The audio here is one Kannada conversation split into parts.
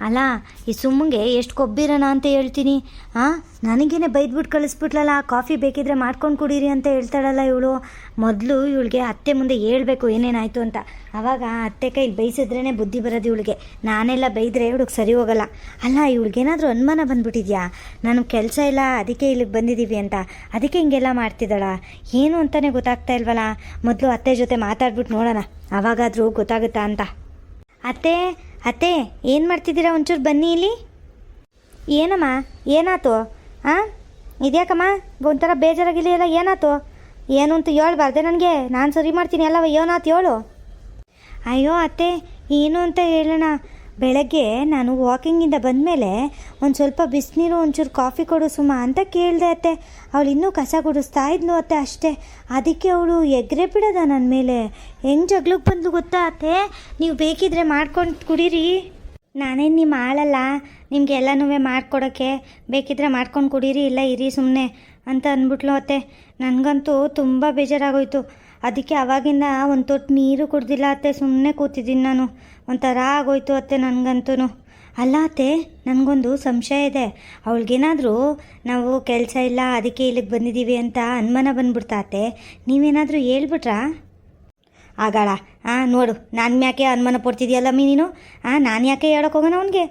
ಅಲ್ಲ ಈ ಸುಮ್ಮಂಗೆ ಎಷ್ಟು ಕೊಬ್ಬಿರೋಣ ಅಂತ ಹೇಳ್ತೀನಿ. ನನಗೇನೆ ಬೈದ್ಬಿಟ್ಟು ಕಳಿಸ್ಬಿಟ್ಲಲ್ಲ, ಕಾಫಿ ಬೇಕಿದ್ರೆ ಮಾಡ್ಕೊಂಡು ಕುಡೀರಿ ಅಂತ ಹೇಳ್ತಾಳಲ್ಲ ಇವಳು. ಮೊದಲು ಇವಳಿಗೆ ಅತ್ತೆ ಮುಂದೆ ಹೇಳ್ಬೇಕು ಏನೇನಾಯಿತು ಅಂತ. ಆವಾಗ ಅತ್ತೆ ಕೈಲಿ ಬೈಸಿದ್ರೇ ಬುದ್ಧಿ ಬರೋದು ಇವಳಿಗೆ. ನಾನೆಲ್ಲ ಬೈದರೆ ಇವಳಿಗೆ ಸರಿ ಹೋಗಲ್ಲ. ಅಲ್ಲ ಇವಳಿಗೇನಾದರೂ ಅನುಮಾನ ಬಂದ್ಬಿಟ್ಟಿದ್ಯಾ, ನನಗೆ ಕೆಲಸ ಇಲ್ಲ ಅದಕ್ಕೆ ಇಲ್ಲಿಗೆ ಬಂದಿದ್ದೀವಿ ಅಂತ, ಅದಕ್ಕೆ ಹಿಂಗೆಲ್ಲ ಮಾಡ್ತಿದ್ದಾಳ ಏನು ಅಂತಲೇ ಗೊತ್ತಾಗ್ತಾ ಇಲ್ವಲ್ಲ. ಮೊದಲು ಅತ್ತೆ ಜೊತೆ ಮಾತಾಡ್ಬಿಟ್ಟು ನೋಡೋಣ, ಆವಾಗಾದರೂ ಗೊತ್ತಾಗುತ್ತಾ ಅಂತ. ಅತ್ತೆ ಅತ್ತೆ ಏನು ಮಾಡ್ತಿದ್ದೀರಾ, ಒಂಚೂರು ಬನ್ನಿ ಇಲ್ಲಿ. ಏನಮ್ಮ ಏನಾಯ್ತು? ಇದ್ಯಾಕಮ್ಮ ಒಂಥರ ಬೇಜಾರಾಗಿದೆಯಲ್ಲ, ಏನಾಯ್ತು? ಏನು ಅಂತ ಹೇಳ್ಬಾರ್ದೆ ನನಗೆ, ನಾನು ಸರಿ ಮಾಡ್ತೀನಿ ಅಲ್ಲವ, ಏನಾಯ್ತು ಹೇಳು. ಅಯ್ಯೋ ಅತ್ತೆ ಏನು ಅಂತ ಹೇಳೋಣ, ಬೆಳಗ್ಗೆ ನಾನು ವಾಕಿಂಗಿಂದ ಬಂದಮೇಲೆ ಒಂದು ಸ್ವಲ್ಪ ಬಿಸಿನೀರು ಒಂಚೂರು ಕಾಫಿ ಕೊಡು ಸುಮ ಅಂತ ಕೇಳಿದೆ ಅತ್ತೆ. ಅವಳು ಇನ್ನೂ ಕಸ ಗುಡಿಸ್ತಾ ಇದ್ನು ಅತ್ತೆ ಅಷ್ಟೇ. ಅದಕ್ಕೆ ಅವಳು ಎಗ್ರೆ ಬಿಡೋದ ನನ್ನ ಮೇಲೆ. ಹೆಂಗೆ ಜಗ್ಲಿಗೆ ಬಂದು ಗೊತ್ತಾ ಅತ್ತೆ, ನೀವು ಬೇಕಿದ್ರೆ ಮಾಡ್ಕೊಂಡು ಕುಡೀರಿ, ನಾನೇನು ನಿಮ್ಮ ಆಳಲ್ಲ ನಿಮಗೆ ಎಲ್ಲನೂ ಮಾಡ್ಕೊಡೋಕ್ಕೆ, ಬೇಕಿದ್ರೆ ಮಾಡ್ಕೊಂಡು ಕುಡೀರಿ, ಇಲ್ಲ ಇರಿ ಸುಮ್ಮನೆ ಅಂತ ಅಂದ್ಬಿಟ್ಲು ಅತ್ತೆ. ನನಗಂತೂ ತುಂಬ ಬೇಜಾರಾಗೋಯ್ತು. ಅದಕ್ಕೆ ಆವಾಗಿಂದ ಒಂದು ತೊಟ್ಟು ನೀರು ಕುಡ್ದಿಲ್ಲ ಅತ್ತೆ, ಸುಮ್ಮನೆ ಕೂತಿದ್ದೀನಿ ನಾನು. ಒಂಥರ ಆಗೋಯ್ತು ಅತ್ತೆ ನನಗಂತೂ. ಅಲ್ಲ ಅತ್ತೆ ನನಗೊಂದು ಸಂಶಯ ಇದೆ, ಅವಳಿಗೇನಾದರೂ ನಾವು ಕೆಲಸ ಇಲ್ಲ ಅದಕ್ಕೆ ಇಲ್ಲಿಗೆ ಬಂದಿದ್ದೀವಿ ಅಂತ ಅನುಮಾನ ಬಂದ್ಬಿಡ್ತಾ ಅತ್ತೆ, ನೀವೇನಾದರೂ ಹೇಳ್ಬಿಟ್ರಾ? ಆಗಾಳ ನೋಡು, ನಾನು ಯಾಕೆ ಅನುಮಾನ ಪಡ್ತಿದ್ಯಲ್ಲ ನೀನು. ನಾನು ಯಾಕೆ ಹೇಳೋಕೆ ಹೋಗೋಣ ಅವನಿಗೆ?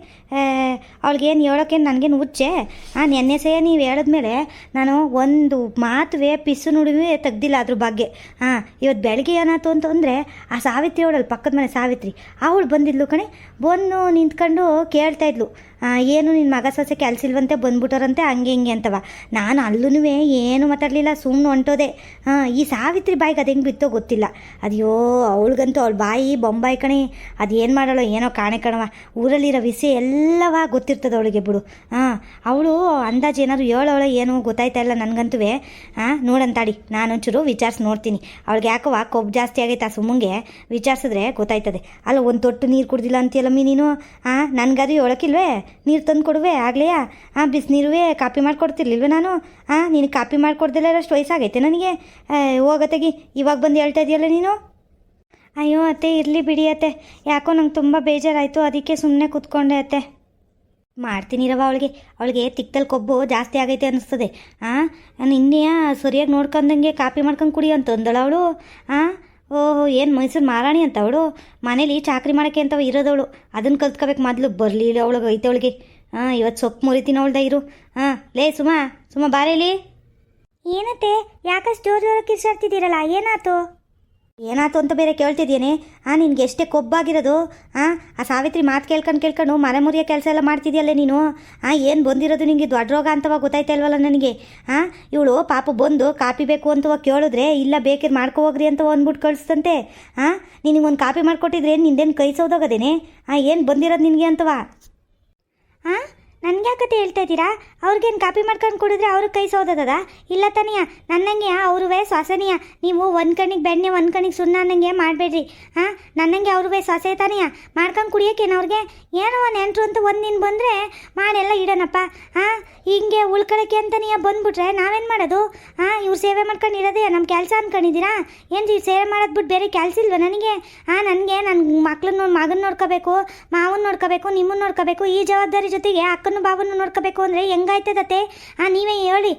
ಅವಳಿಗೇನು ಹೇಳೋಕ್ಕೇನು ನನಗೇನು ಹುಚ್ಚೆ? ನೆನ್ನೆ ಸಹ ನೀವು ಹೇಳಿದ್ಮೇಲೆ ನಾನು ಒಂದು ಮಾತುವೆ ಪಿಸ್ಸು ನುಡಿವೆ ತೆಗ್ದಿಲ್ಲ ಅದ್ರ ಬಗ್ಗೆ. ಇವತ್ತು ಬೆಳಗ್ಗೆ ಏನಾಯ್ತು ಅಂತಂದರೆ ಆ ಸಾವಿತ್ರಿ ಅವಳಲ್ಲಿ ಪಕ್ಕದ ಮನೆ ಸಾವಿತ್ರಿ ಅವಳು ಬಂದಿದ್ಲು ಕಣೆ, ಬಂದು ನಿಂತ್ಕೊಂಡು ಕೇಳ್ತಾಯಿದ್ಲು, ಏನು ನಿನ್ನ ಮಗ ಸೊಸೆ ಕೆಲಸ ಇಲ್ವಂತೆ ಬಂದ್ಬಿಟ್ಟರಂತೆ ಹಂಗೆ ಹಿಂಗೆ ಅಂತವ. ನಾನು ಅಲ್ಲೂ ಏನು ಮಾತಾಡಲಿಲ್ಲ, ಸುಮ್ಮನೆ ಹೊಂಟೋದೆ. ಈ ಸಾವಿತ್ರಿ ಬಾಯಿಗೆ ಅದು ಹೆಂಗೆ ಬಿತ್ತೋ ಗೊತ್ತಿಲ್ಲ. ಅಯ್ಯೋ ಅವಳಿಗಂತೂ ಅವಳ ಬಾಯಿ ಬೊಂಬಾಯಿ ಕಣೆ, ಅದು ಏನು ಮಾಡೋಳು ಏನೋ ಕಾಣೆ ಕಣವ. ಊರಲ್ಲಿರೋ ವಿಷಯ ಎಲ್ಲವ ಗೊತ್ತಿರ್ತದೆ ಅವಳಿಗೆ ಬಿಡು. ಅವಳು ಅಂದಾಜು ಏನಾದ್ರು ಹೇಳೋಳು ಏನೋ ಗೊತ್ತಾಯ್ತಾ ಇಲ್ಲ ನನಗಂತೂ. ನೋಡಂತಾಡಿ ನಾನೊಂಚೂರು ವಿಚಾರಿಸಿ ನೋಡ್ತೀನಿ. ಅವಳಿಗೆ ಯಾಕವ ಕೊಬ್ಬು ಜಾಸ್ತಿ ಆಗೈತೆ ಆ ಸುಮ್ಮಂಗೆ, ವಿಚಾರಿಸಿದ್ರೆ ಗೊತ್ತಾಯ್ತದೆ. ಅಲ್ಲ ಒಂದು ತೊಟ್ಟು ನೀರು ಕುಡ್ದಿಲ್ಲ ಅಂತೀಯಲ್ಲಮ್ಮಿ ನೀನು. ನನಗದು ಹೇಳೋಕ್ಕಿಲ್ವೇ, ನೀರು ತಂದು ಕೊಡುವೆ ಆಗಲೆಯಾ? ಬಿಸಿನೀರುವೆ ಕಾಪಿ ಮಾಡಿಕೊಡ್ತಿರ್ಲಿಲ್ವೇ ನಾನು? ನೀನು ಕಾಪಿ ಮಾಡಿಕೊಡ್ದಿಲ್ಲ ಅಷ್ಟು ವಯಸ್ಸಾಗೈತೆ ನನಗೆ. ಹೋಗತ್ತೆಗಿ ಇವಾಗ ಬಂದು ಹೇಳ್ತಾ ಇದೆಯಲ್ಲ ನೀನು. ಅಯ್ಯೋ ಅತ್ತೆ ಇರಲಿ ಬಿಡಿ ಅತ್ತೆ, ಯಾಕೋ ನಂಗೆ ತುಂಬ ಬೇಜಾರಾಯಿತು, ಅದಕ್ಕೆ ಸುಮ್ಮನೆ ಕೂತ್ಕೊಂಡೆ ಅತ್ತೆ. ಮಾಡ್ತೀನಿರವ ಅವಳಿಗೆ ತಿಕ್ಕದಲ್ಲಿ ಕೊಬ್ಬು ಜಾಸ್ತಿ ಆಗೈತೆ ಅನ್ನಿಸ್ತದೆ. ನಿನ್ನೆ ಸರಿಯಾಗಿ ನೋಡ್ಕೊಂಡಂಗೆ ಕಾಪಿ ಮಾಡ್ಕೊಂಡು ಕುಡಿ ಅಂತ ಅಂದಳು ಅವಳು. ಓಹೋ ಏನು ಮೈಸೂರು ಮಹಾರಾಣಿ ಅಂತ ಅವಳು, ಮನೇಲಿ ಚಾಕ್ರಿ ಮಾಡೋಕ್ಕೆ ಅಂತವ ಇರೋದವಳು. ಅದನ್ನು ಕಲ್ತ್ಕೋಬೇಕು ಮೊದಲು, ಬರಲಿ ಅವಳಿಗೆ ಐತವಳಿಗೆ. ಇವತ್ತು ಸೊಪ್ಪು ಮುರಿತೀನಿ ಅವಳ್ದ ಇರು. ಲೇ ಸುಮ ಬಾರೇಲಿ. ಏನತ್ತೆ ಯಾಕಷ್ಟು ಜೋರು ಜೋರು ಕಿರ್ಚಾಡ್ತಿದ್ದೀರಲ್ಲ, ಏನಾಯ್ತು ಅಂತ ಬೇರೆ ಕೇಳ್ತಿದ್ದೇನೆ. ನಿನಗೆ ಎಷ್ಟೇ ಕೊಬ್ಬಾಗಿರೋದು. ಆ ಸಾವಿತ್ರಿ ಮಾತು ಕೇಳ್ಕೊಂಡು ಮನೆ ಮುರಿಯೋ ಕೆಲಸ ಎಲ್ಲ ಮಾಡ್ತಿದ್ಯಲ್ಲ ನೀನು. ಏನು ಬಂದಿರೋದು ನಿನಗೆ ದೊಡ್ಡ ರೋಗ ಅಂತವ ಗೊತ್ತಾಯ್ತಾ ಇಲ್ವಲ್ಲ ನನಗೆ. ಇವಳು ಪಾಪ ಬಂದು ಕಾಪಿ ಬೇಕು ಅಂತವ ಕೇಳಿದ್ರೆ ಇಲ್ಲ ಬೇಕಿದ್ರೆ ಮಾಡ್ಕೊ ಹೋಗ್ರಿ ಅಂತ ಅಂದ್ಬಿಟ್ಟು ಕಳಿಸ್ತಂತೆ. ನಿನಗೊಂದು ಕಾಪಿ ಮಾಡಿಕೊಟ್ಟಿದ್ರೆ ನಿಂದೇನು ಕೈ ಸೌದೋಗದೇನೆ. ಏನು ಬಂದಿರೋದು ನಿನಗೆ ಅಂತವ. ನನಗೆ ಯಾಕತ್ತೆ ಹೇಳ್ತಾ ಇದ್ದೀರಾ? ಅವ್ರಿಗೇನು ಕಾಪಿ ಮಾಡ್ಕೊಂಡು ಕುಡಿದ್ರೆ ಅವ್ರಿಗೆ ಕೈ ಸೋದದ? ಇಲ್ಲ ತಾನೆಯ, ನನ್ನಂಗೆ ಅವ್ರುವೇ ಶ್ವಾಸನೀಯ. ನೀವು ಒಂದು ಕಣ್ಣಿಗೆ ಬೆಣ್ಣೆ ಒಂದು ಕಣ್ಣಿಗೆ ಸುಣ್ಣ ಅನ್ನಂಗೆ ಮಾಡಬೇಡ್ರಿ. ನನ್ನಂಗೆ ಅವ್ರುವೇ ಶ್ವಾಸ ತಾನೆಯ ಮಾಡ್ಕೊಂಡು ಕುಡಿಯೋಕ್ಕೇನು ಅವ್ರಿಗೆ? ಏನೋ ನೆಂಟರು ಅಂತ ಒಂದು ದಿನ ಬಂದರೆ ಮಾಡೆಲ್ಲ ಇಡೋಣಪ್ಪ. ಹಿಂಗೆ ಉಳ್ಕೊಳಕ್ಕೆ ಅಂತನೆಯ ಬಂದ್ಬಿಟ್ರೆ ನಾವೇನು ಮಾಡೋದು? ಇವ್ರು ಸೇವೆ ಮಾಡ್ಕೊಂಡು ಇರೋದೇ ನಮ್ಮ ಕೆಲಸ ಅಂದ್ಕೊಂಡಿದ್ದೀರಾ? ಏನು ಸೇವೆ ಮಾಡೋದು ಬಿಟ್ಟು ಬೇರೆ ಕೆಲಸ ಇಲ್ವ ನನಗೆ? ನನಗೆ ನನ್ನ ಮಗನ ನೋಡ್ಕೋಬೇಕು, ಮಾವನ್ನ ನೋಡ್ಕೋಬೇಕು, ನಿಮ್ಮನ್ನು ನೋಡ್ಕೋಬೇಕು. ಈ ಜವಾಬ್ದಾರಿ ಜೊತೆಗೆ ಅಕ್ಕನ ಬಾವನ್ನು ನೋಡ್ಕೋಬೇಕು ಅಂದರೆ ಹೆಂಗಾಯ್ತದತ್ತೆ? ನೀವೇ ಹೇಳಿ.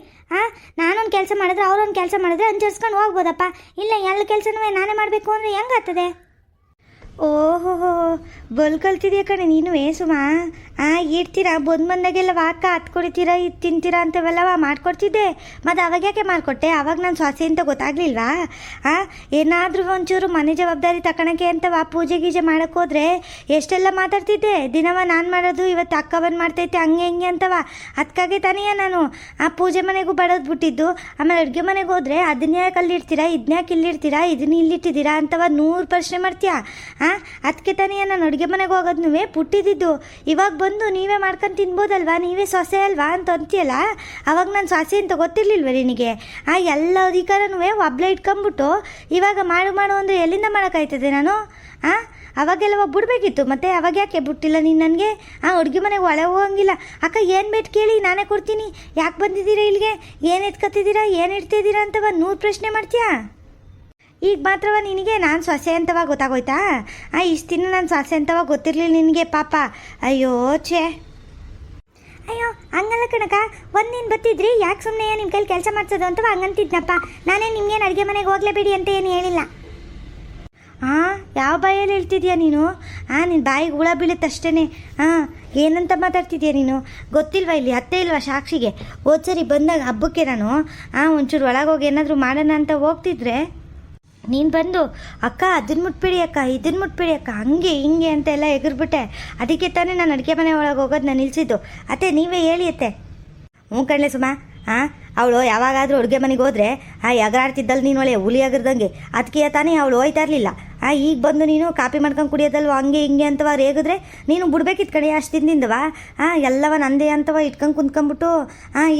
ನಾನೊಂದು ಕೆಲಸ ಮಾಡಿದ್ರೆ ಅವ್ರೊಂದು ಕೆಲಸ ಮಾಡಿದ್ರೆ ಅನುಸರಿಸ್ಕೊಂಡು ಹೋಗ್ಬೋದಪ್ಪ. ಇಲ್ಲ ಎಲ್ಲ ಕೆಲಸನೂ ನಾನೇ ಮಾಡಬೇಕು ಅಂದರೆ ಹೆಂಗಾಗ್ತದೆ? ಓಹೋ ಬಲ್ ಕಲ್ತಿದ್ಯಾ ಕಣೆ ನೀನು ಸುಮಾ. ಇಡ್ತೀರಾ ಬಂದಾಗೆಲ್ಲ ವಾಕ ಹತ್ಕೊಡ್ತೀರಾ ಇದು ತಿಂತೀರಾ ಅಂತವೆಲ್ಲವ ಮಾಡ್ಕೊಡ್ತಿದ್ದೆ. ಮತ್ತು ಅವಾಗ ಯಾಕೆ ಮಾಡಿಕೊಟ್ಟೆ? ಅವಾಗ ನಾನು ಸ್ವಾಸೆ ಅಂತ ಗೊತ್ತಾಗ್ಲಿಲ್ವಾ? ಏನಾದರೂ ಒಂಚೂರು ಮನೆ ಜವಾಬ್ದಾರಿ ತಗೊಳಕ್ಕೆ ಅಂತವ ಪೂಜೆ ಗೀಜೆ ಮಾಡೋಕ್ಕೆ ಹೋದ್ರೆ ಎಷ್ಟೆಲ್ಲ ಮಾತಾಡ್ತಿದ್ದೆ. ದಿನವ ನಾನು ಮಾಡೋದು, ಇವತ್ತು ಅಕ್ಕ ಬಂದು ಮಾಡ್ತೈತೆ ಹಂಗೆ ಹಿಂಗೆ ಅಂತವ. ಅದಕ್ಕಾಗೆ ತಾನೆಯೇ ನಾನು ಆ ಪೂಜೆ ಮನೆಗೂ ಬಡೋದು ಬಿಟ್ಟಿದ್ದು. ಆಮೇಲೆ ಅಡುಗೆ ಮನೆಗೆ ಹೋದರೆ ಅದನ್ನ ಯಾಕೆ ಅಲ್ಲಿಡ್ತೀರಾ, ಇದನ್ಯಾಕೆ ಇಲ್ಲಿಡ್ತೀರಾ, ಇದನ್ನ ಇಲ್ಲಿಟ್ಟಿದ್ದೀರಾ ಅಂತವ 100 ಪ್ರಶ್ನೆ ಮಾಡ್ತೀಯಾ. ಅದಕ್ಕೆ ತಾನೆಯೇ ನಾನು ಅಡುಗೆ ಮನೆಗೆ ಹೋಗೋದು ಪುಟ್ಟಿದ್ದು. ಇವಾಗ ಬಂದು ನೀವೇ ಮಾಡ್ಕೊಂಡು ತಿನ್ಬೋದಲ್ವಾ, ನೀವೇ ಸೊಸೆ ಅಲ್ವಾ ಅಂತ ಅಂತೀಯಲ್ಲ. ಅವಾಗ ನಾನು ಸೊಸೆ ಅಂತ ಗೊತ್ತಿರಲಿಲ್ವ ನಿನಗೆ? ಎಲ್ಲ ಅಧಿಕಾರನೂ ಒಬ್ಳೆ ಇಟ್ಕೊಂಬಿಟ್ಟು ಇವಾಗ ಮಾಡು ಅಂದರೆ ಎಲ್ಲಿಂದ ಮಾಡೋಕ್ಕಾಯ್ತದೆ ನಾನು? ಅವಾಗೆಲ್ಲ ಬಿಡಬೇಕಿತ್ತು. ಮತ್ತು ಅವಾಗ ಯಾಕೆ ಬಿಟ್ಟಿಲ್ಲ ನೀನು ನನಗೆ? ಅಡುಗೆ ಮನೆಗೆ ಒಳಗೆ ಹೋಗಂಗಿಲ್ಲ. ಅಕ್ಕ ಏನು ಬೇಟ್ ಕೇಳಿ ನಾನೇ ಕೊಡ್ತೀನಿ. ಯಾಕೆ ಬಂದಿದ್ದೀರಾ ಇಲ್ಲಿಗೆ, ಏನು ಎತ್ಕೊತಿದ್ದೀರಾ, ಏನು ಇಡ್ತಿದ್ದೀರಾ ಅಂತವ 100 ಪ್ರಶ್ನೆ ಮಾಡ್ತೀಯಾ. ಈಗ ಮಾತ್ರವ ನಿನಗೆ ನಾನು ಸೊಸೆ ಅಂತವ ಗೊತ್ತಾಗೋಯ್ತಾ? ಇಷ್ಟು ದಿನ ನಾನು ಸೊಸೆ ಅಂತವ ಗೊತ್ತಿರಲಿಲ್ಲ ನಿನಗೆ ಪಾಪ. ಅಯ್ಯೋ ಛೇ. ಅಯ್ಯೋ ಹಂಗಲ್ಲ ಕಣಕ, ನೀನು ಬತ್ತಿದ್ರಿ ಯಾಕೆ ಸುಮ್ಮನೆ ನಿಮ್ಮ ಕೈಲಿ ಕೆಲಸ ಮಾಡಿಸೋದು ಅಂತವ ಹಂಗಂತಿದ್ನಪ್ಪ. ನಾನೇ ನಿಮ್ಗೇನು ಅಡುಗೆ ಮನೆಗೆ ಹೋಗಲೇಬೇಡಿ ಅಂತ ಏನು ಹೇಳಿಲ್ಲ. ಯಾವ ಬಾಯಲ್ಲಿ ಹೇಳ್ತಿದ್ಯಾ ನೀನು? ನಿನ್ನ ಬಾಯಿಗೆ ಹುಳ ಬೀಳುತ್ತಷ್ಟೇ. ಏನಂತ ಮಾತಾಡ್ತಿದ್ಯಾ ನೀನು? ಗೊತ್ತಿಲ್ವಾ ಇಲ್ಲಿ ಅತ್ತೆ ಇಲ್ವಾ ಸಾಕ್ಷಿಗೆ? ಹೋದ್ಸರಿ ಬಂದಾಗ ಹಬ್ಬಕ್ಕೆ ನಾನು ಒಂಚೂರು ಒಳಗೋಗಿ ಏನಾದರೂ ಮಾಡೋಣ ಅಂತ ಹೋಗ್ತಿದ್ರೆ ನೀನು ಬಂದು ಅಕ್ಕ ಅದನ್ನು ಮುಟ್ಬೇಡಿ ಅಕ್ಕ, ಇದನ್ನು ಮುಟ್ಬೇಡಿ ಅಕ್ಕ, ಹಂಗೆ ಹಿಂಗೆ ಅಂತ ಎಲ್ಲ ಎಗರ್ಬಿಟ್ಟೆ. ಅದಕ್ಕೆ ತಾನೇ ನಾನು ಅಡುಗೆ ಮನೆ ಒಳಗೆ ಹೋಗೋದು ನಾನು ನಿಲ್ಲಿಸಿದ್ದು. ಅತ್ತೆ ನೀವೇ ಹೇಳಿ ಅತ್ತೆ. ಹ್ಞೂ ಕಣ್ಲೆ ಸುಮಾ, ಅವಳು ಯಾವಾಗಾದರೂ ಅಡುಗೆ ಮನೆಗೆ ಹೋದರೆ ಎಗರಾಡ್ತಿದ್ದಲ್ಲ ನೀನು ಒಳ್ಳೆ ಹುಲಿ ಆಗಿರ್ದಂಗೆ. ಅದಕ್ಕೆ ತಾನೇ ಅವಳು ಹೋಯ್ತಾ ಇರಲಿಲ್ಲ. ಈಗ ಬಂದು ನೀನು ಕಾಪಿ ಮಾಡ್ಕೊಂಡು ಕುಡಿಯೋದಲ್ವ ಹಂಗೆ ಹಿಂಗೆ ಅಂತವ ರೇಗಿದ್ರೆ ನೀನು ಬಿಡ್ಬೇಕಿತ್ತು ಕಡೆ ಅಷ್ಟು ದಿನದಿಂದವ. ಎಲ್ಲವ ನಂದೇ ಅಂತವ ಇಟ್ಕೊಂಡು ಕುಂತ್ಕೊಂಡ್ಬಿಟ್ಟು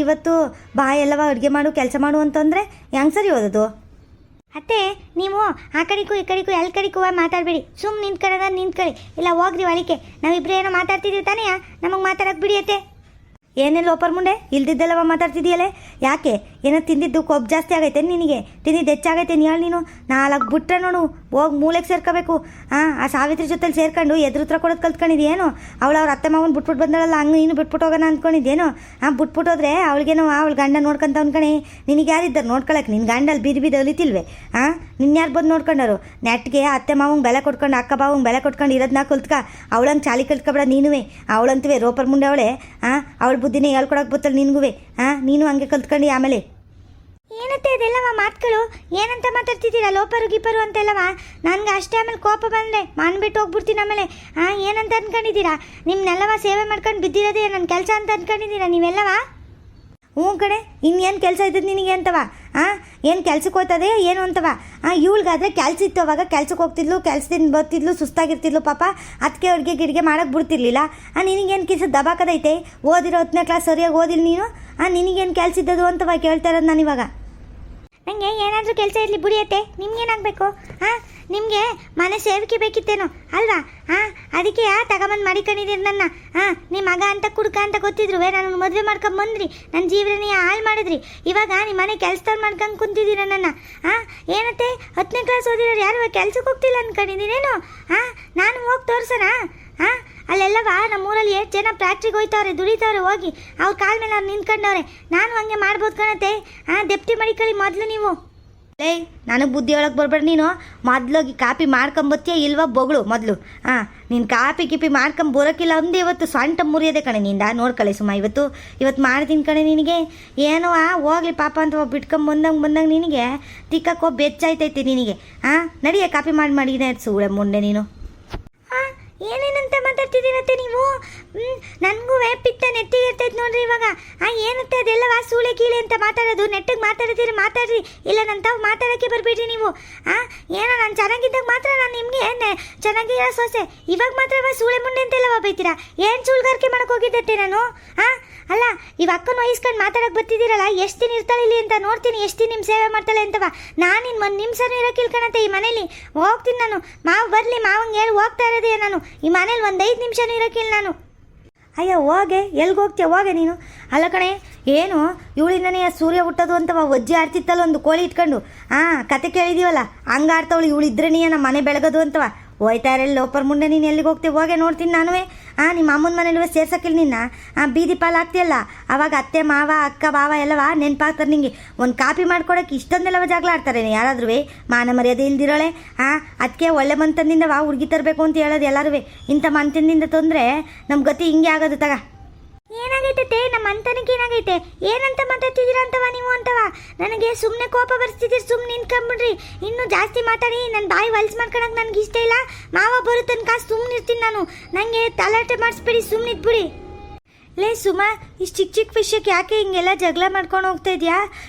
ಇವತ್ತು ಬಾ ಎಲ್ಲವ ಅಡುಗೆ ಮಾಡು ಕೆಲಸ ಮಾಡು ಅಂತಂದರೆ ಹೆಂಗೆ ಸರಿ ಓದೋದು? ಅತ್ತೆ ನೀವು ಆ ಕಡೆಗೂ ಈ ಕಡೆಗೂ ಎಲ್ಲ ಕಡೆಗೂ ಮಾತಾಡಬೇಡಿ. ಸುಮ್ಮನೆ ನಿಂತ್ಕೊಳ್ಳಿ, ಇಲ್ಲ ಹೋಗ್ರಿ ಒಳಿಕೆ. ನಾವಿಬ್ಬರು ಏನೋ ಮಾತಾಡ್ತಿದ್ದೀವಿ ತಾನೇ, ನಮಗೆ ಮಾತಾಡೋಕೆ ಬಿಡಿ ಅತ್ತೆ. ಏನೆಲ್ಲ ಓಪರ್ ಮುಂಡೆ ಇಲ್ದಿದ್ದೆಲ್ಲವ ಮಾತಾಡ್ತಿದ್ದೀಯಲ್ಲೇ? ಯಾಕೆ ಏನೋ ತಿಂದಿದ್ದು ಕೊಬ್ಬು ಜಾಸ್ತಿ ಆಗೈತೆ ನಿನಗೆ? ತಿಂದಿದ್ದು ಹೆಚ್ಚಾಗೈತೆ ಹೇಳಿ ನೀನು? 4 ಬಿಟ್ರೆ ನೋಡು ಹೋಗಿ ಮೂಲೆಗೆ ಸೇರ್ಕೋಬೇಕು. ಆ ಸಾವಿತ್ರಿ ಜೊತೆಲಿ ಸೇರ್ಕೊಂಡು ಎದುರುತ್ರ ಕೊಡೋದು ಕಲ್ತ್ಕೊಂಡಿದ್ಯೇನು? ಅವ್ರ ಅತ್ತೆ ಮಾವನ ಬಿಟ್ಬಿಟ್ಟು ಬಂದಳಲ್ಲ, ಹಂಗೆ ನೀನು ಬಿಟ್ಬಿಟ್ಟು ಹೋಗೋಣ ಅಂದ್ಕೊಂಡಿದ್ದೇನು? ಬಿಟ್ಬಿಟ್ಟೋದ್ರೆ ಅವಳಿಗೇನೋ ಅವಳು ಗಂಡ ನೋಡ್ಕೊಂತ ಅನ್ಕಣಿ. ನಿನಗೆ ಯಾರಿದ್ದಾರೆ ನೋಡ್ಕೊಳಕ್ಕೆ? ನಿನ್ನ ಗಂಡಲ್ಲಿ ಬೀದಿ ಅಲಿತಿಲ್ವೇ? ನಿನ್ಯಾರು ಬಂದು ನೋಡ್ಕೊಂಡರು? ನೆಟ್ಗೆ ಅತ್ತೆ ಮಾವಂಗೆ ಬೆಲೆ ಕೊಟ್ಕೊಂಡು ಅಕ್ಕ ಬಾವಂಗೆ ಬೆಲೆ ಕೊಟ್ಕೊಂಡು ಇರೋದನ್ನ ಕಲ್ತ್ಕ. ಅವಳಂಗೆ ಚಾಲಿ ಕಲ್ತ್ಕೊಬೇಡ ನೀನುವೆ. ಅವಳಂತವೇ ರೋಪರ್ ಮುಂಡೆ ಅವಳೆ. ಅವಳ ಬುದ್ಧಿನೇ ಹೇಳ್ಕೊಡಕ್ಕೆ ಬತ್ತಲ್ಲ ನಿನ್ಗೂ. ನೀನು ಹಂಗೆ ಕಲ್ತ್ಕೊಂಡು ಆಮೇಲೆ ಏನತ್ತೆ ಅದೆಲ್ಲವ ಮಾತುಗಳು? ಏನಂತ ಮಾತಾಡ್ತಿದ್ದೀರಾ? ಲೋಪರು ಗಿಪರು ಅಂತೆಲ್ಲವ? ನನಗೆ ಅಷ್ಟೇ ಆಮೇಲೆ ಕೋಪ ಬಂದರೆ ಮಾಡ್ಬಿಟ್ಟು ಹೋಗ್ಬಿಡ್ತೀನಿ ಆಮೇಲೆ. ಏನಂತ ಅಂದ್ಕೊಂಡಿದ್ದೀರಾ? ನಿಮ್ಮನ್ನೆಲ್ಲವ ಸೇವೆ ಮಾಡ್ಕೊಂಡು ಬಿದ್ದಿರೋದೇ ನನ್ನ ಕೆಲಸ ಅಂತ ಅಂದ್ಕೊಂಡಿದ್ದೀರಾ ನೀವೆಲ್ಲವ? ಹ್ಞೂ ಕಡೆ, ಇನ್ನೇನು ಕೆಲಸ ಇದ್ದದ್ದು ನಿನಗೆ ಅಂತವ? ಏನು ಕೆಲ್ಸಕ್ಕೆ ಹೋಗ್ತದೆ ಏನು ಅಂತವ? ಇವಳಿಗಾದ್ರೆ ಕೆಲಸ ಇತ್ತು, ಅವಾಗ ಕೆಲ್ಸಕ್ಕೆ ಹೋಗ್ತಿದ್ಲು, ಕೆಲಸದಿಂದ ಬರ್ತಿದ್ಲು, ಸುಸ್ತಾಗಿರ್ತಿದ್ಲು ಪಾಪ. ಅದಕ್ಕೆ ಅಡುಗೆ ಗಿಡಿಗೆ ಮಾಡೋಕ್ಕೆ ಬಿಡ್ತಿರ್ಲಿಲ್ಲ. ನಿನಗೇನು ಕೆಲಸ ದಬಾಕದೈತೆ? ಓದಿರೋ 10ನೇ ಕ್ಲಾಸ್ ಸರಿಯಾಗಿ ಓದಿಲ್ಲ ನೀನು? ನಿನಗೇನು ಕೆಲಸ ಇದ್ದದು ಅಂತವ ಕೇಳ್ತಾ ಇರೋದು ನಾನು ಇವಾಗ. ನನಗೆ ಏನಾದರೂ ಕೆಲಸ ಇರಲಿ ಬಿಡಿಯತ್ತೆ, ನಿಮ್ಗೇನಾಗಬೇಕು? ನಿಮಗೆ ಮನೆ ಸೇವಿಕೆ ಬೇಕಿತ್ತೇನೋ ಅಲ್ವಾ? ಅದಕ್ಕೆ ತಗೊಂಬಂದು ಮಾಡಿಕೊಂಡಿದ್ದೀರಿ ನನ್ನ. ನಿಮ್ಮ ಮಗ ಅಂತ ಕುಡ್ಕ ಅಂತ ಗೊತ್ತಿದ್ರು ನಾನು ಮದುವೆ ಮಾಡ್ಕೊಂಡು ಬಂದ್ರಿ, ನನ್ನ ಜೀವನ ಹಾಳು ಮಾಡಿದ್ರಿ. ಇವಾಗ ನಿಮ್ಮ ಮನೆ ಕೆಲಸದವ್ರು ಮಾಡ್ಕೊಂಡು ಕುಂತಿದ್ದೀರ ನನ್ನ. ಏನತ್ತೆ 10ನೇ ಕ್ಲಾಸ್ ಓದಿರೋರು ಯಾರು ಕೆಲ್ಸಕ್ಕೆ ಹೋಗ್ತಿಲ್ಲ ಅಂದ್ಕೊಂಡಿದ್ದೀರೇನು? ನಾನು ಹೋಗಿ ತೋರ್ಸೋಣ? ಅಲ್ಲೆಲ್ಲವ ನಮ್ಮೂರಲ್ಲಿ 8 ಜನ ಫ್ಯಾಕ್ಟ್ರಿಗೆ ಹೋಯ್ತವ್ರೆ, ದುಡಿತವ್ರೆ, ಹೋಗಿ ಅವ್ರ ಕಾಲ ಮೇಲೆ ಅವ್ರು ನಿಂತ್ಕೊಂಡವ್ರೆ. ನಾನು ಹಂಗೆ ಮಾಡ್ಬೋದು ಕಣತ್ತೆ. ದೆಪ್ತಿ ಮಡಿಕಳಿ ಮೊದಲು ನೀವು. ನನಗೆ ಬುದ್ಧಿ ಹೇಳಕ್ಕೆ ಬರ್ಬೇಡ ನೀನು. ಮೊದಲೋಗಿ ಕಾಪಿ ಮಾಡ್ಕೊಂಬತ್ತೀಯ ಇಲ್ವಾ ಬೊಗಳು ಮೊದಲು. ನೀನು ಕಾಪಿ ಕಿಪಿ ಮಾಡ್ಕೊಂಬರೋಕ್ಕಿಲ್ಲ ಅಂದು ಇವತ್ತು ಸೊಂಟ ಮುರಿಯೋದೆ ಕಣೆ ನಿಂದ. ನೋಡ್ಕೊಳ್ಳಿ ಸುಮ್ಮ, ಇವತ್ತು ಮಾಡ್ತೀನಿ ಕಣೆ ನಿನಗೆ. ಏನೋ ಹೋಗ್ಲಿ ಪಾಪ ಅಂತ ಬಿಟ್ಕೊಂಬಂದಂಗೆ ನಿನಗೆ ತಿಕ್ಕಕ್ಕೆ ಹೋಗಿ ಬೆಚ್ಚಾಯ್ತೈತಿ ನಿನಗೆ. ನಡಿಯ ಕಾಪಿ ಮಾಡಿನೇ ಸುಳೆ ಮುಂದೆ ನೀನು. ಏನೇನಂತ ಮಾತಾಡ್ತಿದ್ದೀರತ್ತೆ ನೀವು? ನನಗೂ ಪಿತ್ತ ನೆಟ್ಟಿಗೆ ಇರ್ತೈತೆ ನೋಡ್ರಿ ಇವಾಗ. ಏನತ್ತೆ ಅದೆಲ್ಲವ ಸೂಳೆ ಕೀಳೆ ಅಂತ ಮಾತಾಡೋದು? ನೆಟ್ಟಿಗೆ ಮಾತಾಡ್ರಿ, ಇಲ್ಲ ನನ್ನ ತಾವು ಮಾತಾಡೋಕ್ಕೆ ಬರಬೇಡ್ರಿ ನೀವು. ಏನೋ ನಾನು ಚೆನ್ನಾಗಿದ್ದಾಗ ಮಾತ್ರ ನಾನು ನಿಮಗೆ ಚೆನ್ನಾಗಿರೋ ಸೊಸೆ, ಇವಾಗ ಮಾತ್ರ ಸೂಳೆ ಮುಂಡೆ ಅಂತೆಲ್ಲವ ಬೈತೀರಾ? ಏನು ಸುಳ್ಗಾರಿಕೆ ಮಾಡಕ್ಕೆ ಹೋಗಿದ್ದತ್ತೆ ನಾನು? ಅಲ್ಲ ಇವ ಅಕ್ಕನ ವಹಿಸ್ಕೊಂಡು ಮಾತಾಡಕ್ಕೆ ಬರ್ತಿದ್ದೀರಲ್ಲ, ಎಷ್ಟು ದಿನ ಇರ್ತಾಳೆ ಇಲ್ಲಿ ಅಂತ ನೋಡ್ತೀನಿ, ಎಷ್ಟು ದಿನ ನಿಮ್ಮ ಸೇವೆ ಮಾಡ್ತಾಳೆ ಅಂತವ. ನಾನು ಇನ್ನು 1 ನಿಮಿಷನೂ ಇರೋಕ್ಕಿಲ್ಕಣತ್ತೆ ಈ ಮನೇಲಿ. ಹೋಗ್ತೀನಿ ನಾನು. ಮಾವು ಬರಲಿ, ಮಾವಂಗೆ ಹೇಳಿ ಹೋಗ್ತಾ ಇರೋದೇ ನಾನು. ಈ ಮನೇಲಿ 1 5 ನಿಮಿಷನೂ ಇರೋಕ್ಕಿಲ್ಲ ನಾನು. ಅಯ್ಯೋ ಹೋಗೆ, ಎಲ್ಗೆ ಹೋಗ್ತೀಯ ಹೋಗೆ ನೀನು? ಅಲ್ಲ ಕಣೆ, ಏನು ಇವಳಿಂದನೇ ಸೂರ್ಯ ಹುಟ್ಟೋದು ಅಂತವ ಒಜ್ಜೆ ಆಡ್ತಿತ್ತಲ್ಲ ಒಂದು ಕೋಳಿ ಇಟ್ಕೊಂಡು. ಕತೆ ಕೇಳಿದೀವಲ್ಲ, ಹಂಗೆ ಆಡ್ತಾವಳು ಇವಳಿದ್ರೆ ನೀ ನಮ್ಮ ಮನೆ ಬೆಳಗೋದು ಅಂತವ. ಹೋಯ್ತಾ ಇರಲ್ಲ ಲೋಪರ್ ಮುಂಡೆ, ನೀನು ಎಲ್ಲಿಗೆ ಹೋಗ್ತೀವಿ? ಹೋಗೆ ನೋಡ್ತೀನಿ ನಾನುವೇ. ನಿಮ್ಮ ಅಮ್ಮನ ಮನೇಲಿ ಸೇರ್ಸಕ್ಕಿಲ್ಲ ನಿನ್ನ. ಬೀದಿ ಪಾಲು ಆಗ್ತೀಯಲ್ಲ, ಅವಾಗ ಅತ್ತೆ ಮಾವ ಅಕ್ಕ ಬಾವ ಎಲ್ಲವ ನೆನಪಾಗ್ತಾರೆ ನಿಂಗೆ. ಒಂದು ಕಾಪಿ ಮಾಡ್ಕೊಡೋಕೆ ಇಷ್ಟೊಂದೆಲ್ಲವ ಜಗಳ ಆಡ್ತಾರೆ ಯಾರಾದ್ರೂ? ಮಾನ ಮರ್ಯಾದೆ ಇಲ್ದಿರೋಳೆ. ಅದಕ್ಕೆ ಒಳ್ಳೆ ಮಂತನದಿಂದ ಹುಡುಗಿ ತರಬೇಕು ಅಂತ ಹೇಳೋದು ಎಲ್ಲರೂ. ಇಂಥ ಮಂತನದಿಂದ ತೊಂದರೆ ನಮ್ಮ ಗತಿ ಹಿಂಗೆ ಆಗೋದು ತಗ. ಏನಾಗೈತೆ ನಮ್ಮ ಅಂತನಕ್ಕೆ? ಏನಾಗೈತೆ? ಏನಂತ ಮಾತಾಡ್ತಿದ್ದೀರಾ ಅಂತವ ನೀವು ಅಂತವ? ನನಗೆ ಸುಮ್ಮನೆ ಕೋಪ ಬರ್ಸ್ತಿದ್ದೀರಿ, ಸುಮ್ಮನೆ ನಿಂತ್ಕೊಂಬಿಡ್ರಿ. ಇನ್ನೂ ಜಾಸ್ತಿ ಮಾತಾಡಿ ನನ್ನ ಬಾಯಿ ಹೊಲ್ಸ್ ಮಾಡ್ಕೊಳಕ್ಕೆ ನನಗೆ ಇಷ್ಟ ಇಲ್ಲ. ಮಾವ ಬರೋ ತನಕ ಸುಮ್ಮನೆ ಇರ್ತೀನಿ ನಾನು. ನನಗೆ ತಲಾಟೆ ಮಾಡಿಸ್ಬೇಡಿ, ಸುಮ್ಮನೆ ಇದ್ಬಿಡಿ. ಲೇ ಸುಮಾ, ಇಷ್ಟು ಚಿಕ್ಕ ವಿಷಯಕ್ಕೆ ಯಾಕೆ ಹಿಂಗೆಲ್ಲ ಜಗಳ ಮಾಡ್ಕೊಂಡು ಹೋಗ್ತಾ ಇದೆಯಾ?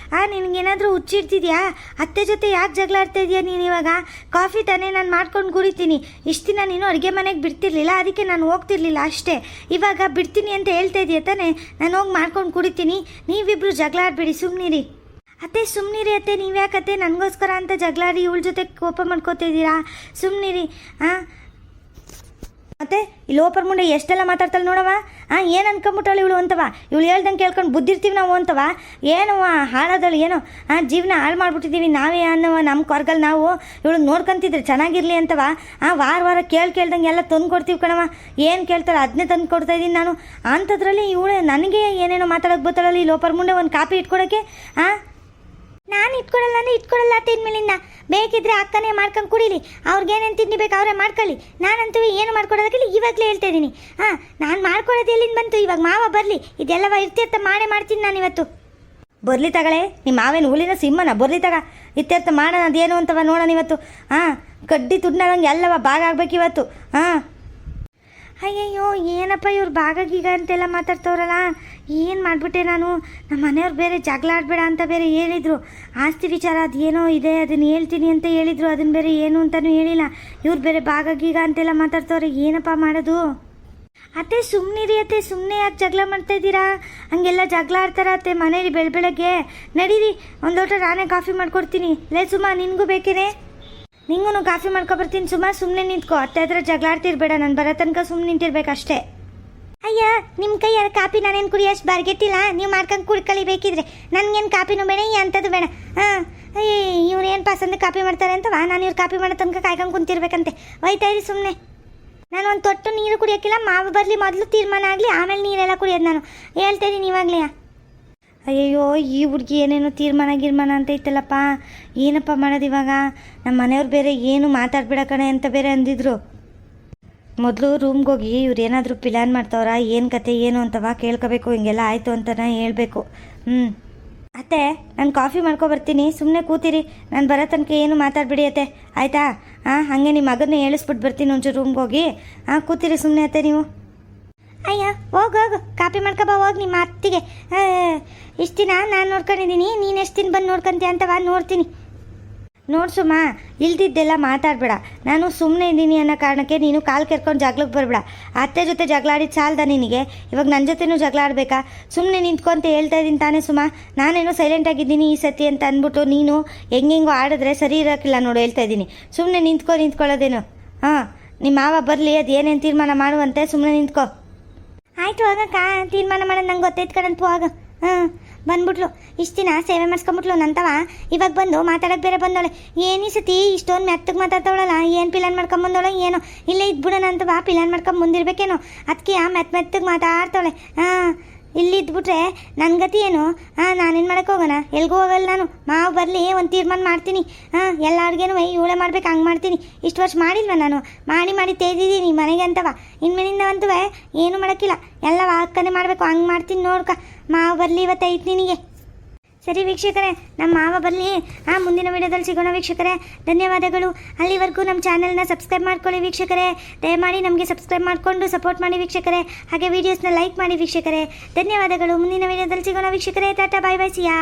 ನಿನಗೇನಾದರೂ ಹುಚ್ಚಿಡ್ತಿದ್ಯಾ? ಅತ್ತೆ ಜೊತೆ ಯಾಕೆ ಜಗಳ ಆಡ್ತಾ ಇದೆಯಾ ನೀನು ಇವಾಗ? ಕಾಫಿ ತಾನೇ ನಾನು ಮಾಡ್ಕೊಂಡು ಕುಡಿತೀನಿ. ಇಷ್ಟು ದಿನ ನೀನು ಅಡುಗೆ ಮನೆಗೆ ಬಿಡ್ತಿರ್ಲಿಲ್ಲ, ಅದಕ್ಕೆ ನಾನು ಹೋಗ್ತಿರ್ಲಿಲ್ಲ ಅಷ್ಟೇ. ಇವಾಗ ಬಿಡ್ತೀನಿ ಅಂತ ಹೇಳ್ತಾ ಇದೆಯಾ ತಾನೇ? ನಾನು ಹೋಗಿ ಮಾಡ್ಕೊಂಡು ಕುಡಿತೀನಿ. ನೀವಿಬ್ಬರು ಜಗಳ ಆಡಬೇಡಿ, ಸುಮ್ಮನಿರಿ. ಅತ್ತೆ ಸುಮ್ಮನಿರಿ ಅತ್ತೆ, ನೀವ್ಯಾಕತ್ತೆ ನನಗೋಸ್ಕರ ಅಂತ ಜಗಳಾಡಿ ಇವಳ ಜೊತೆ ಕೋಪ ಮಾಡ್ಕೋತಾ ಇದ್ದೀರಾ? ಸುಮ್ಮನಿರಿ. ಮತ್ತೆ ಈ ಲೋಪರ್ ಮುಂಡೆ ಎಷ್ಟೆಲ್ಲ ಮಾತಾಡ್ತಾಳೆ ನೋಡವ. ಏನು ಅನ್ಕೊಂಬಿಟ್ಟಾಳೆ ಇವಳು ಅಂತವ. ಇವಳು ಹೇಳ್ದಂಗೆ ಕೇಳ್ಕೊಂಡು ಬುದ್ಧಿರ್ತೀವಿ ನಾವು ಅಂತವ. ಏನವ ಹಾಳಾದಳು ಏನೋ ಜೀವನ ಹಾಳು ಮಾಡ್ಬಿಟ್ಟಿದ್ದೀವಿ ನಾವೇ ಅನ್ನವ. ನಮ್ಮ ಕೊರ್ಗಲ್ಲಿ ನಾವು ಇವಳು ನೋಡ್ಕೊಂತಿದ್ರೆ ಚೆನ್ನಾಗಿರಲಿ ಅಂತವ. ವಾರ ಕೇಳ್ದಂಗೆ ಎಲ್ಲ ತಂದು ಕೊಡ್ತೀವಿ ಕಣವ. ಏನು ಕೇಳ್ತಾಳೆ ಅದನ್ನೇ ತಂದು ಕೊಡ್ತಾ ಇದ್ದೀನಿ ನಾನು. ಅಂಥದ್ರಲ್ಲಿ ಇವಳು ನನಗೆ ಏನೇನೋ ಮಾತಾಡೋಕೆ ಬರ್ತಾಳಲ್ಲ ಈ ಲೋಪರ್ ಮುಂಡೆ. ಒಂದು ಕಾಪಿ ಇಟ್ಕೊಡೋಕ್ಕೆ ನಾನು ಇಟ್ಕೊಡಲ್ಲ ಅಂದರೆ ಇಟ್ಕೊಡಲ್ಲ ತಿನ್ಮೇಲಿಂದ. ಬೇಕಿದ್ರೆ ಅಕ್ಕನೇ ಮಾಡ್ಕೊಂಡು ಕುಡೀಲಿ. ಅವ್ರಿಗೇನೇನು ತಿಂಡಿ ಬೇಕು ಅವರೇ ಮಾಡ್ಕೊಳ್ಳಿ. ನಾನಂತೂ ಏನು ಮಾಡ್ಕೊಡೋದಕ್ಕಿಲ್ಲ ಇವಾಗಲೇ ಹೇಳ್ತಾ ಇದ್ದೀನಿ. ನಾನು ಮಾಡ್ಕೊಳ್ಳೋದು ಎಲ್ಲಿಂದ ಬಂತು? ಇವಾಗ ಮಾವ ಬರಲಿ, ಇದೆಲ್ಲವ ಇರ್ತಿರ್ತ ಮಾಡ್ತೀನಿ ನಾನು ಇವತ್ತು. ಬರಲಿ ತಗಳೆ, ನಿಮ್ಮ ಮಾವೇನು ಹುಲಿನ ಸಿಂಹನ? ಬರಲಿ ತಗ, ಇತ್ಯರ್ಥ ಮಾಡೋಣ ಅದೇನು ಅಂತವ ನೋಡೋಣ ಇವತ್ತು. ಕಡ್ಡಿ ತುಡ್ನಂಗೆ ಎಲ್ಲವ ಭಾಗ ಆಗ್ಬೇಕು ಇವತ್ತು. ಅಯ್ಯಯ್ಯೋ ಏನಪ್ಪ ಇವ್ರು ಭಾಗಗೀಗ ಅಂತೆಲ್ಲ ಮಾತಾಡ್ತವ್ರಲ್ಲ. ಏನು ಮಾಡಿಬಿಟ್ಟೆ ನಾನು? ನಮ್ಮ ಮನೆಯವ್ರು ಬೇರೆ ಜಗಳ ಆಡಬೇಡ ಅಂತ ಬೇರೆ ಹೇಳಿದರು. ಆಸ್ತಿ ವಿಚಾರ ಅದೇನೋ ಇದೆ ಅದನ್ನು ಹೇಳ್ತೀನಿ ಅಂತ ಹೇಳಿದರು. ಅದನ್ನು ಬೇರೆ ಏನು ಅಂತಲೂ ಹೇಳಿಲ್ಲ. ಇವ್ರು ಬೇರೆ ಭಾಗಗೀಗ ಅಂತೆಲ್ಲ ಮಾತಾಡ್ತವ್ರೆ. ಏನಪ್ಪ ಮಾಡೋದು? ಅತ್ತೆ ಸುಮ್ಮನಿರಿ ಅತ್ತೆ, ಸುಮ್ಮನೆ ಯಾಕೆ ಜಗಳ ಮಾಡ್ತಾಯಿದ್ದೀರಾ? ಹಂಗೆಲ್ಲ ಜಗಳ ಆಡ್ತಾರ ಅತ್ತೆ ಮನೇಲಿ ಬೆಳಗ್ಗೆ. ನಡೀರಿ ಒಂದು ಲೋಟ ನಾನೇ ಕಾಫಿ ಮಾಡ್ಕೊಡ್ತೀನಿ. ಲೇ ಸುಮಾ ನಿನಗೂ ಬೇಕೇನೆ? ನಿಂಗೂ ಕಾಫಿ ಮಾಡ್ಕೊಬರ್ತೀನಿ. ಸುಮ್ಮನೆ ನಿಂತ್ಕೋ. ಅತ್ತೆ ಹತ್ರ ಜಗಳ ಆಡ್ತಿರ್ಬೇಡ. ನಾನು ಬರೋ ತನಕ ಸುಮ್ಮನೆ ನಿಂತಿರ್ಬೇಕಷ್ಟೇ. ಅಯ್ಯ ನಿಮ್ಮ ಕೈಯಾರ ಕಾಪಿ ನಾನೇನು ಕುಡಿಯೋಷ್ಟು ಬರ್ಗೆಟ್ಟಿಲ್ಲ. ನೀವು ಮಾಡ್ಕೊಂಡು ಕುಡ್ಕೊಳ್ಳಿ ಬೇಕಿದ್ರೆ. ನನಗೇನು ಕಾಪಿನೂ ಬೇಡ ಈ ಅಂಥದ್ದು ಬೇಡ. ಇವ್ರು ಏನು ಪಸಂದ ಕಾಪಿ ಮಾಡ್ತಾರೆ ಅಂತವಾ? ನಾನು ಇವ್ರು ಕಾಪಿ ಮಾಡೋ ತನಕ ಕಾಯ್ಕೊಂಡು ಕುಂತಿರ್ಬೇಕಂತೆ. ಒಯ್ತಾ ಇರಿ ಸುಮ್ಮನೆ. ನಾನು ಒಂದು ತೊಟ್ಟು ನೀರು ಕುಡಿಯೋಕ್ಕಿಲ್ಲ. ಮಾವು ಬರಲಿ ಮೊದಲು ತೀರ್ಮಾನ ಆಗಲಿ, ಆಮೇಲೆ ನೀರೆಲ್ಲ ಕುಡಿಯೋದು ನಾನು. ಹೇಳ್ತಾ ಇದ್ದೀನಿ ಇವಾಗಲೇ. ಅಯ್ಯಯ್ಯೋ ಈ ಹುಡುಗಿ ಏನೇನೋ ತೀರ್ಮಾನ ಅಂತ ಇತ್ತಲ್ಲಪ್ಪ. ಏನಪ್ಪ ಮಾಡೋದು ಇವಾಗ? ನಮ್ಮ ಮನೆಯವ್ರು ಬೇರೆ ಏನು ಮಾತಾಡ್ಬೇಡ ಕಣೆ ಅಂತ ಬೇರೆ ಅಂದಿದ್ರು. ಮೊದಲು ರೂಮ್ಗೆ ಹೋಗಿ ಇವ್ರು ಏನಾದರೂ ಪ್ಲ್ಯಾನ್ ಮಾಡ್ತಾವ್ರ, ಏನು ಕತೆ ಏನು ಅಂತವ ಕೇಳ್ಕೋಬೇಕು. ಹಿಂಗೆಲ್ಲ ಆಯಿತು ಅಂತನ ಹೇಳಬೇಕು. ಅತ್ತೆ ನಾನು ಕಾಫಿ ಮಾಡ್ಕೊಬರ್ತೀನಿ, ಸುಮ್ಮನೆ ಕೂತಿರಿ. ನಾನು ಬರೋ ತನಕ ಏನು ಮಾತಾಡ್ಬಿಡಿ ಅತ್ತೆ, ಆಯಿತಾ? ಹಾಗೆ ನಿಮ್ಮ ಮಗನ್ನ ಹೇಳಿಸ್ಬಿಟ್ಟು ಬರ್ತೀನಿ ಒಂಚೂರು ರೂಮ್ಗೆ ಹೋಗಿ. ಕೂತಿರಿ ಸುಮ್ಮನೆ ಅತ್ತೆ ನೀವು. ಅಯ್ಯ ಹೋಗು ಕಾಪಿ ಮಾಡ್ಕೊಬಾ ಹೋಗಿ ನಿಮ್ಮ ಅತ್ತಿಗೆ. ಇಷ್ಟು ದಿನ ನಾನು ನೋಡ್ಕೊಂಡಿದ್ದೀನಿ, ನೀನು ಎಷ್ಟು ದಿನ ಬಂದು ನೋಡ್ಕೊಂತೀಯ ಅಂತವ ನೋಡ್ತೀನಿ. ನೋಡ್ಸುಮ್ಮ, ಇಲ್ದಿದ್ದೆಲ್ಲ ಮಾತಾಡಬೇಡ. ನಾನು ಸುಮ್ಮನೆ ಇದ್ದೀನಿ ಅನ್ನೋ ಕಾರಣಕ್ಕೆ ನೀನು ಕಾಲು ಕೆರ್ಕೊಂಡು ಜಗಳಕ್ಕೆ ಬರಬೇಡ. ಅತ್ತೆ ಜೊತೆ ಜಗಳ ಆಡಿದ್ದು ಸಾಲದ ನಿನಗೆ? ಇವಾಗ ನನ್ನ ಜೊತೆನೂ ಜಗಳ ಆಡಬೇಕಾ? ಸುಮ್ಮನೆ ನಿಂತ್ಕೊ ಅಂತ ಹೇಳ್ತಾ ಇದ್ದೀನಿ ತಾನೇ ಸುಮ್ಮ. ನಾನೇನೋ ಸೈಲೆಂಟಾಗಿದ್ದೀನಿ ಈ ಸತಿ ಅಂತ ಅಂದ್ಬಿಟ್ಟು ನೀನು ಹೆಂಗೆಂಗೋ ಆಡಿದ್ರೆ ಸರಿ ಇರೋಕ್ಕಿಲ್ಲ ನೋಡು. ಹೇಳ್ತಾ ಇದ್ದೀನಿ ಸುಮ್ಮನೆ ನಿಂತ್ಕೊಳ್ಳೋದೇನು. ನಿಮ್ಮ ಮಾವ ಬರಲಿ, ಅದು ಏನೇನು ತೀರ್ಮಾನ ಮಾಡುವಂತೆ. ಸುಮ್ಮನೆ ನಿಂತ್ಕೊ. ಆಯಿತು ಹೋಗಕ್ಕ, ತೀರ್ಮಾನ ಮಾಡೋದು ನಂಗೆ ಗೊತ್ತೈತೆ ಕಣಂತ ಹೋಗ. ಬಂದ್ಬಿಟ್ಲು. ಇಷ್ಟು ದಿನ ಸೇವೆ ಮಾಡಿಸ್ಕೊಂಬಿಟ್ಲು ನಂತವ. ಇವಾಗ ಬಂದು ಮಾತಾಡೋಕೆ ಬೇರೆ ಬಂದವಳೆ. ಏನು ಈ ಸತಿ ಇಷ್ಟೊಂದು ಮೆತ್ತಗೆ ಮಾತಾಡ್ತಾವಳಲ್ಲ? ಏನು ಪ್ಲಾನ್ ಮಾಡ್ಕೊಂಬಂದವಳ ಏನೋ? ಇಲ್ಲೇ ಇದ್ಬಿಡೋಣ ಅಂತವ ಪ್ಲಾನ್ ಮಾಡ್ಕೊಂಡು ಮುಂದಿರ್ಬೇಕೇನೋ. ಅದಕ್ಕೆ ಮೆತ್ತಗೆ ಮಾತಾಡ್ತಾವಳೆ. ಇಲ್ಲಿ ಇದ್ಬಿಟ್ರೆ ನನ್ನ ಗತಿ ಏನು? ನಾನೇನು ಮಾಡೋಕ್ಕೆ ಹೋಗೋಣ? ಎಲ್ಗೂ ಹೋಗಲ್ಲ ನಾನು. ಮಾವು ಬರಲಿ, ಒಂದು ತೀರ್ಮಾನ ಮಾಡ್ತೀನಿ. ಎಲ್ಲ ಅಡುಗೆನೂ ಇವಳೇ ಮಾಡ್ಬೇಕು, ಹಂಗೆ ಮಾಡ್ತೀನಿ. ಇಷ್ಟು ವರ್ಷ ಮಾಡಿಲ್ವ ನಾನು? ಮಾಡಿ ತೆಗೆದಿದ್ದೀನಿ ಮನೆಗೆ ಅಂತವ. ಇನ್ಮೇಲಿಂದ ಅಂತೂ ಏನೂ ಮಾಡೋಕ್ಕಿಲ್ಲ, ಎಲ್ಲ ಅಕ್ಕನೇ ಮಾಡಬೇಕು. ಹಂಗೆ ಮಾಡ್ತೀನಿ ನೋಡ್ಕ. ಮಾವು ಬರಲಿ ಇವತ್ತು ಐತೆ ನಿನಗೆ. ಸರಿ ವೀಕ್ಷಕರೇ, ನಮ್ಮ ಮಾವ ಬರಲಿ. ಮುಂದಿನ ವಿಡಿಯೋದಲ್ಲಿ ಸಿಗೋಣ ವೀಕ್ಷಕರೇ. ಧನ್ಯವಾದಗಳು. ಅಲ್ಲಿವರೆಗೂ ನಮ್ಮ ಚಾನೆಲ್ನ ಸಬ್ಸ್ಕ್ರೈಬ್ ಮಾಡ್ಕೊಳ್ಳಿ ವೀಕ್ಷಕರೇ. ದಯಮಾಡಿ ನಮಗೆ ಸಬ್ಸ್ಕ್ರೈಬ್ ಮಾಡಿಕೊಂಡು ಸಪೋರ್ಟ್ ಮಾಡಿ ವೀಕ್ಷಕರೇ. ಹಾಗೆ ವೀಡಿಯೋಸ್ನ ಲೈಕ್ ಮಾಡಿ ವೀಕ್ಷಕರೇ. ಧನ್ಯವಾದಗಳು. ಮುಂದಿನ ವಿಡಿಯೋದಲ್ಲಿ ಸಿಗೋಣ ವೀಕ್ಷಕರೇ. ಟಾಟಾ ಬಾಯ್ ಬಾಯ್ ಸಿಯಾ.